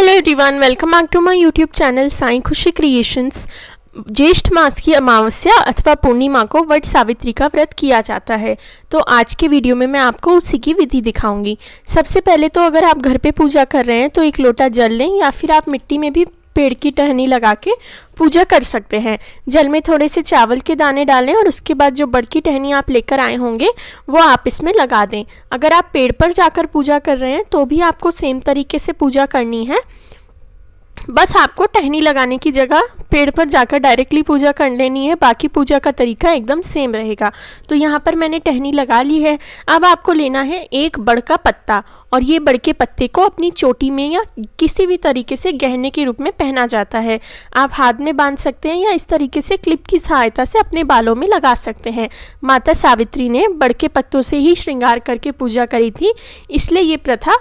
Hello everyone, welcome back to my YouTube channel Sai Khushi creations. ज्येष्ठ मास की अमावस्या अथवा पूर्णिमा को वट सावित्री का व्रत किया जाता है। तो आज के वीडियो में मैं आपको उसी की विधि दिखाऊंगी। सबसे पहले तो अगर आप घर पे पूजा कर रहे हैं तो एक लोटा जल लें, या फिर आप मिट्टी में भी पेड़ की टहनी लगा के पूजा कर सकते हैं। जल में थोड़े से चावल के दाने डालें और उसके बाद जो बड़ की टहनी आप लेकर आए होंगे वो आप इसमें लगा दें। अगर आप पेड़ पर जाकर पूजा कर रहे हैं तो भी आपको सेम तरीके से पूजा करनी है। बस आपको टहनी लगाने की जगह पेड़ पर जाकर डायरेक्टली पूजा कर लेनी है, बाकी पूजा का तरीका एकदम सेम रहेगा। तो यहाँ पर मैंने टहनी लगा ली है। अब आपको लेना है एक बड़ का पत्ता, और ये बड़ के पत्ते को अपनी चोटी में या किसी भी तरीके से गहने के रूप में पहना जाता है। आप हाथ में बांध सकते हैं या इस तरीके से क्लिप की सहायता से अपने बालों में लगा सकते हैं। माता सावित्री ने बड़ के पत्तों से ही श्रृंगार करके पूजा करी थी, इसलिए ये प्रथा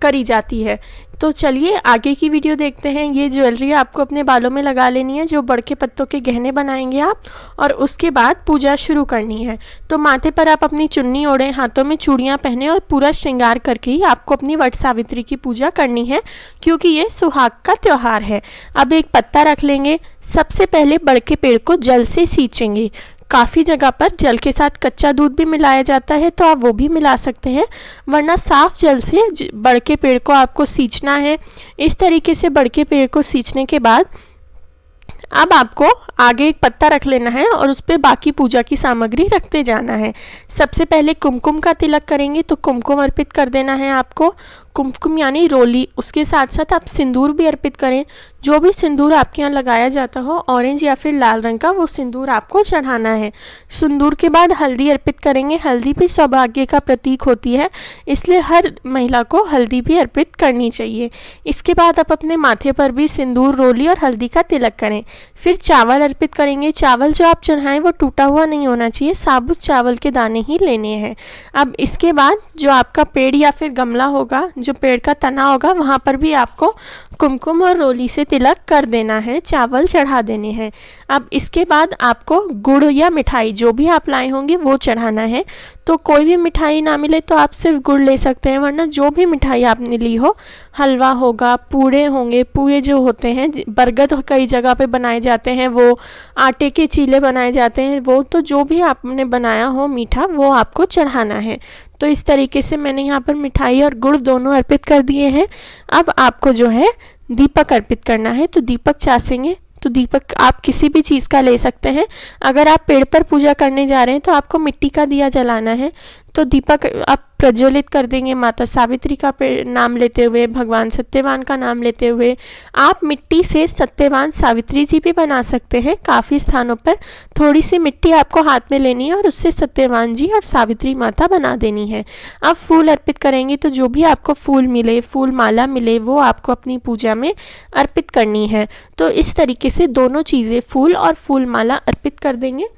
करी जाती है। तो चलिए आगे की वीडियो देखते हैं। ये ज्वेलरी आपको अपने बालों में लगा लेनी है, जो बड़ के पत्तों के गहने बनाएंगे आप, और उसके बाद पूजा शुरू करनी है। तो माथे पर आप अपनी चुन्नी ओढ़ें, हाथों में चूड़ियाँ पहने और पूरा श्रृंगार करके ही आपको अपनी वट सावित्री की पूजा करनी है, क्योंकि ये सुहाग का त्यौहार है। अब एक पत्ता रख लेंगे। सबसे पहले बड़ के पेड़ को जल से सींचेंगे। काफ़ी जगह पर जल के साथ कच्चा दूध भी मिलाया जाता है, तो आप वो भी मिला सकते हैं, वरना साफ जल से बड़ के पेड़ को आपको सींचना है। इस तरीके से बड़ के पेड़ को सींचने के बाद अब आपको आगे एक पत्ता रख लेना है और उस पर बाकी पूजा की सामग्री रखते जाना है। सबसे पहले कुमकुम का तिलक करेंगे, तो कुमकुम अर्पित कर देना है आपको। कुमकुम यानी रोली। उसके साथ साथ आप सिंदूर भी अर्पित करें। जो भी सिंदूर आपके यहाँ लगाया जाता हो, ऑरेंज या फिर लाल रंग का, वो सिंदूर आपको चढ़ाना है। सिंदूर के बाद हल्दी अर्पित करेंगे। हल्दी भी सौभाग्य का प्रतीक होती है, इसलिए हर महिला को हल्दी भी अर्पित करनी चाहिए। इसके बाद आप अपने माथे पर भी सिंदूर, रोली और हल्दी का तिलक करें। फिर चावल अर्पित करेंगे। चावल जो आप चढ़ाएं वो टूटा हुआ नहीं होना चाहिए, साबुत चावल के दाने ही लेने हैं। अब इसके बाद जो आपका पेड़ या फिर गमला होगा, जो पेड़ का तना होगा, वहाँ पर भी आपको कुमकुम और रोली से तिलक कर देना है, चावल चढ़ा देने हैं। अब इसके बाद आपको गुड़ या मिठाई जो भी आप लाए होंगे वो चढ़ाना है। तो कोई भी मिठाई ना मिले तो आप सिर्फ गुड़ ले सकते हैं, वरना जो भी मिठाई आपने ली हो, हलवा होगा, पूड़े होंगे, पूए जो होते हैं, बरगद कई जगह पे बनाए जाते हैं, वो आटे के चीले बनाए जाते हैं, वो तो जो भी आपने बनाया हो मीठा वो आपको चढ़ाना है। तो इस तरीके से मैंने यहाँ पर मिठाई और गुड़ दोनों अर्पित कर दिए हैं। अब आपको जो है दीपक अर्पित करना है, तो दीपक चासेंगे। तो दीपक आप किसी भी चीज़ का ले सकते हैं। अगर आप पेड़ पर पूजा करने जा रहे हैं तो आपको मिट्टी का दिया जलाना है, तो दीपक आप प्रज्वलित कर देंगे माता सावित्री का नाम लेते हुए, भगवान सत्यवान का नाम लेते हुए। आप मिट्टी से सत्यवान सावित्री जी भी बना सकते हैं। काफ़ी स्थानों पर थोड़ी सी मिट्टी आपको हाथ में लेनी है और उससे सत्यवान जी और सावित्री माता बना देनी है। अब फूल अर्पित करेंगे, तो जो भी आपको फूल मिले, फूल माला मिले, वो आपको अपनी पूजा में अर्पित करनी है। तो इस तरीके से दोनों चीज़ें, फूल और फूल माला अर्पित कर देंगे।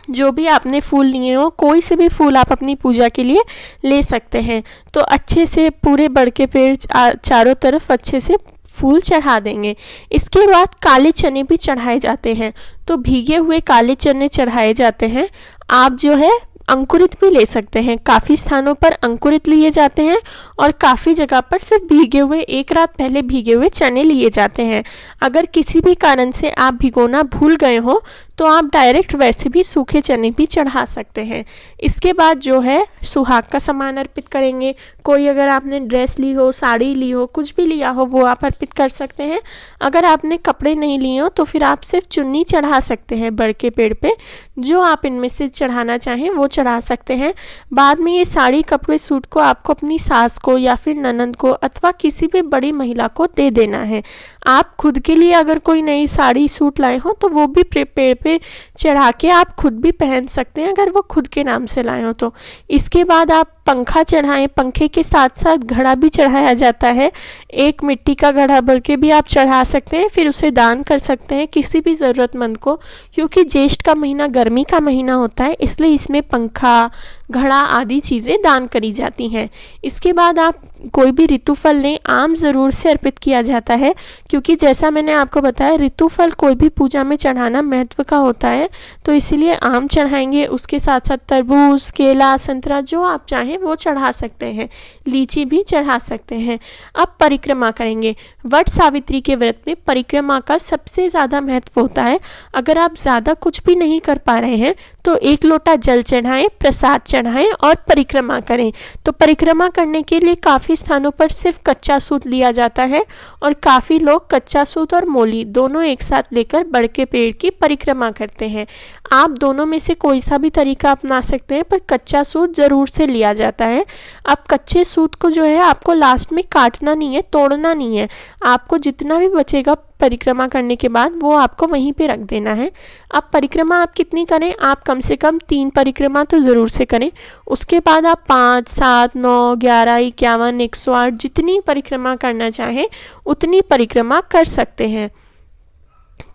जो भी आपने फूल लिए हो, कोई से भी फूल आप अपनी पूजा के लिए ले सकते हैं। तो अच्छे से पूरे बड़ के पेड़ चारों तरफ अच्छे से फूल चढ़ा देंगे। इसके बाद काले चने भी चढ़ाए जाते हैं, तो भीगे हुए काले चने चढ़ाए जाते हैं। आप जो है अंकुरित भी ले सकते हैं। काफ़ी स्थानों पर अंकुरित लिए जाते हैं और काफ़ी जगह पर सिर्फ भीगे हुए, एक रात पहले भीगे हुए चने लिए जाते हैं। अगर किसी भी कारण से आप भिगोना भूल गए हो तो आप डायरेक्ट वैसे भी सूखे चने भी चढ़ा सकते हैं। इसके बाद जो है सुहाग का सामान अर्पित करेंगे। कोई अगर आपने ड्रेस ली हो, साड़ी ली हो, कुछ भी लिया हो, वो आप अर्पित कर सकते हैं। अगर आपने कपड़े नहीं लिए हो तो फिर आप सिर्फ चुन्नी चढ़ा सकते हैं बड़ के पेड़ पे। जो आप इनमें से चढ़ाना चाहें वो चढ़ा सकते हैं। बाद में ये साड़ी, कपड़े, सूट को आपको अपनी सास को या फिर ननंद को अथवा किसी भी बड़ी महिला को दे देना है। आप खुद के लिए अगर कोई नई साड़ी, सूट लाए हो तो वो भी पेड़ पे चढ़ा के आप खुद भी पहन सकते हैं, अगर वो खुद के नाम से लाए हो तो। इसके बाद आप पंखा चढ़ाएं। पंखे के साथ साथ घड़ा भी चढ़ाया जाता है। एक मिट्टी का घड़ा भर के भी आप चढ़ा सकते हैं, फिर उसे दान कर सकते हैं किसी भी ज़रूरतमंद को, क्योंकि ज्येष्ठ का महीना गर्मी का महीना होता है, इसलिए इसमें पंखा, घड़ा आदि चीज़ें दान करी जाती हैं। इसके बाद आप कोई भी ऋतुफल लें। आम ज़रूर से अर्पित किया जाता है, क्योंकि जैसा मैंने आपको बताया, ऋतुफल कोई भी पूजा में चढ़ाना महत्व का होता है, तो इसीलिए आम चढ़ाएंगे। उसके साथ साथ तरबूज, केला, संतरा जो आप चाहें वो चढ़ा सकते हैं, लीची भी चढ़ा सकते हैं। अब परिक्रमा करेंगे। वट सावित्री के व्रत में परिक्रमा का सबसे ज़्यादा महत्व होता है। अगर आप ज़्यादा कुछ भी नहीं कर पा रहे हैं तो 1 लोटा जल चढ़ाएं, प्रसाद चढ़ाएं और परिक्रमा करें। तो परिक्रमा करने के लिए काफ़ी स्थानों पर सिर्फ कच्चा सूत लिया जाता है और काफ़ी लोग कच्चा सूत और मोली दोनों एक साथ लेकर बड़ के पेड़ की परिक्रमा करते हैं। आप दोनों में से कोई सा भी तरीका अपना सकते हैं, पर कच्चा सूत ज़रूर से लिया जाता है। अब कच्चे सूत को जो है आपको लास्ट में काटना नहीं है, तोड़ना नहीं है। आपको जितना भी बचेगा परिक्रमा करने के बाद वो आपको वहीं पे रख देना है। अब परिक्रमा आप कितनी करें, आप कम से कम 3 परिक्रमा तो ज़रूर से करें। उसके बाद आप 5, 7, 9, 11, 51, 108 जितनी परिक्रमा करना चाहें उतनी परिक्रमा कर सकते हैं।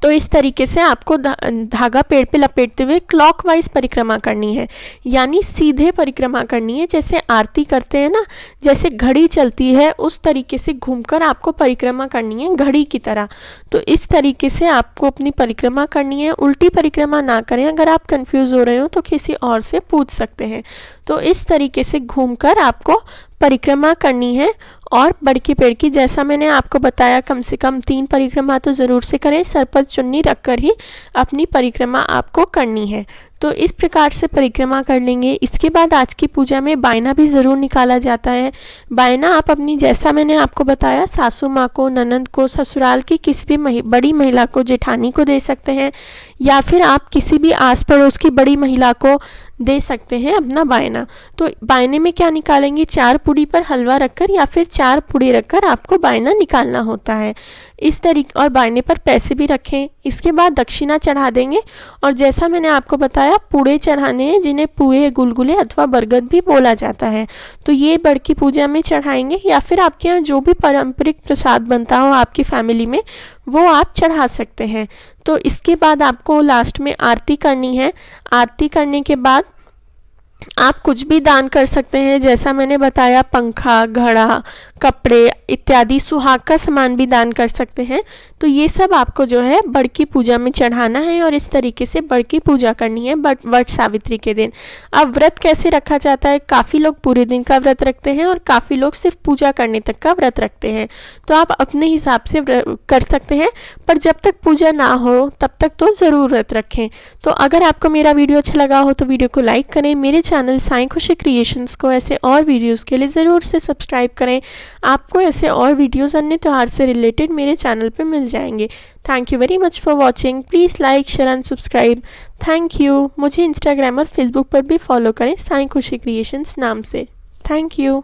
तो इस तरीके से आपको धागा पेड़ पे लपेटते हुए क्लॉकवाइज परिक्रमा करनी है, यानी सीधे परिक्रमा करनी है। जैसे आरती करते हैं ना, जैसे घड़ी चलती है उस तरीके से घूमकर आपको परिक्रमा करनी है, घड़ी की तरह। तो इस तरीके से आपको अपनी परिक्रमा करनी है। उल्टी परिक्रमा ना करें। अगर आप कंफ्यूज हो रहे हो तो किसी और से पूछ सकते हैं। तो इस तरीके से घूमकर आपको परिक्रमा करनी है। और बड़ के पेड़ की, जैसा मैंने आपको बताया, कम से कम 3 परिक्रमा तो ज़रूर से करें। सर पर चुन्नी रखकर ही अपनी परिक्रमा आपको करनी है। तो इस प्रकार से परिक्रमा कर लेंगे। इसके बाद आज की पूजा में बायना भी ज़रूर निकाला जाता है। बायना आप अपनी, जैसा मैंने आपको बताया, सासू माँ को, ननंद को, ससुराल की किसी भी बड़ी महिला को, जेठानी को दे सकते हैं, या फिर आप किसी भी आस पड़ोस की बड़ी महिला को दे सकते हैं अपना बायना। तो बायने में क्या निकालेंगे, 4 पुड़ी पर हलवा रखकर या फिर 4 पुड़ी रखकर आपको बायना निकालना होता है इस तरीके। और बायने पर पैसे भी रखें। इसके बाद दक्षिणा चढ़ा देंगे। और जैसा मैंने आपको बताया, पूड़े चढ़ाने हैं, जिन्हें पुए, गुलगुले अथवा बरगद भी बोला जाता है। तो ये बड़ की पूजा में चढ़ाएंगे, या फिर आपके यहाँ जो भी पारंपरिक प्रसाद बनता हो आपकी फैमिली में वो आप चढ़ा सकते हैं। तो इसके बाद आपको लास्ट में आरती करनी है। आरती करने के बाद आप कुछ भी दान कर सकते हैं, जैसा मैंने बताया, पंखा, घड़ा, कपड़े इत्यादि सुहाग का सामान भी दान कर सकते हैं। तो ये सब आपको जो है बड़ की पूजा में चढ़ाना है और इस तरीके से बड़ की पूजा करनी है वट सावित्री के दिन। अब व्रत कैसे रखा जाता है, काफ़ी लोग पूरे दिन का व्रत रखते हैं और काफ़ी लोग सिर्फ पूजा करने तक का व्रत रखते हैं। तो आप अपने हिसाब से कर सकते हैं, पर जब तक पूजा ना हो तब तक तो ज़रूर व्रत रखें। तो अगर आपको मेरा वीडियो अच्छा लगा हो तो वीडियो को लाइक करें। मेरे चैनल साई खुशी क्रिएशंस को ऐसे और वीडियोज़ के लिए ज़रूर से सब्सक्राइब करें। आपको ऐसे और वीडियोस अन्य त्यौहार से रिलेटेड मेरे चैनल पे मिल जाएंगे। Thank you very much for watching. Please like, share and subscribe. Thank you. मुझे इंस्टाग्राम और फेसबुक पर भी फॉलो करें साई खुशी क्रिएशंस नाम से। Thank you.